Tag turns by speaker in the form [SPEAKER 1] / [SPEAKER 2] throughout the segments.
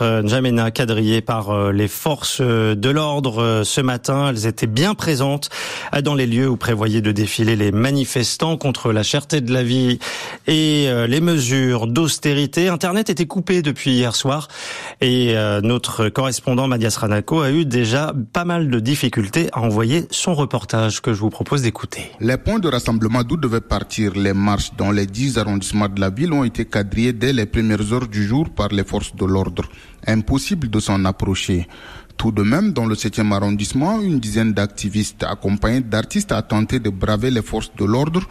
[SPEAKER 1] N'Djamena, quadrillées par les forces de l'ordre ce matin. Elles étaient bien présentes dans les lieux où prévoyaient de défiler les manifestants contre la cherté de la vie et les mesures d'austérité. Internet était coupé depuis hier soir et notre correspondant Mathias Ranako a eu déjà pas mal de difficultés à envoyer son reportage que je vous propose d'écouter.
[SPEAKER 2] Les points de rassemblement d'où devaient partir les marches dans les 10 arrondissements de la ville ont été quadrillés dès les premières heures du jour par les forces de l'ordre. Impossible de s'en approcher. Tout de même, dans le 7e arrondissement, une dizaine d'activistes accompagnés d'artistes a tenté de braver les forces de l'ordre.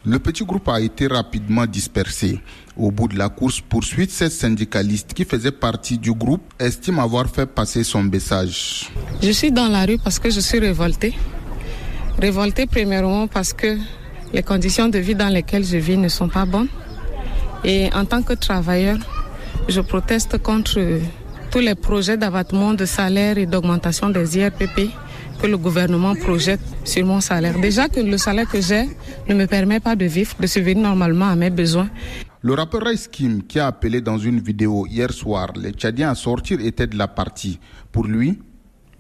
[SPEAKER 2] Le petit groupe a été rapidement dispersé. Au bout de la course-poursuite, 16 syndicalistes qui faisaient partie du groupe estiment avoir fait passer son message.
[SPEAKER 3] Je suis dans la rue parce que je suis révoltée. Révoltée premièrement parce que les conditions de vie dans lesquelles je vis ne sont pas bonnes. Et en tant que travailleur, je proteste contre tous les projets d'abattement de salaire et d'augmentation des IRPP que le gouvernement projette sur mon salaire. Déjà que le salaire que j'ai ne me permet pas de vivre, de subvenir normalement à mes besoins.
[SPEAKER 2] Le rappeur Rice Kim, qui a appelé dans une vidéo hier soir les Tchadiens à sortir, était de la partie. Pour lui,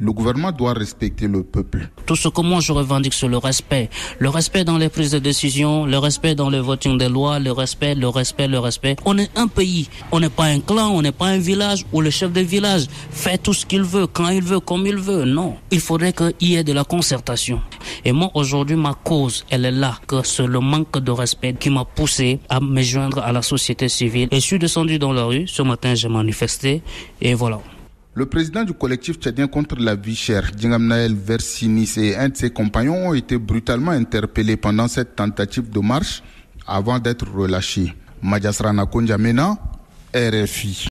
[SPEAKER 2] le gouvernement doit respecter le peuple.
[SPEAKER 4] Tout ce que moi je revendique, c'est le respect. Le respect dans les prises de décision, le respect dans le voting des lois, le respect. On est un pays, on n'est pas un clan, on n'est pas un village où le chef de village fait tout ce qu'il veut, quand il veut, comme il veut. Non, il faudrait qu'il y ait de la concertation. Et moi aujourd'hui, ma cause, elle est là, que c'est le manque de respect qui m'a poussé à me joindre à la société civile. Et je suis descendu dans la rue, ce matin j'ai manifesté, et voilà.
[SPEAKER 2] Le président du collectif tchadien contre la vie chère, Djingamnaël Versinis, et un de ses compagnons ont été brutalement interpellés pendant cette tentative de marche avant d'être relâchés. Mathias Ranako, N'Djamena, RFI.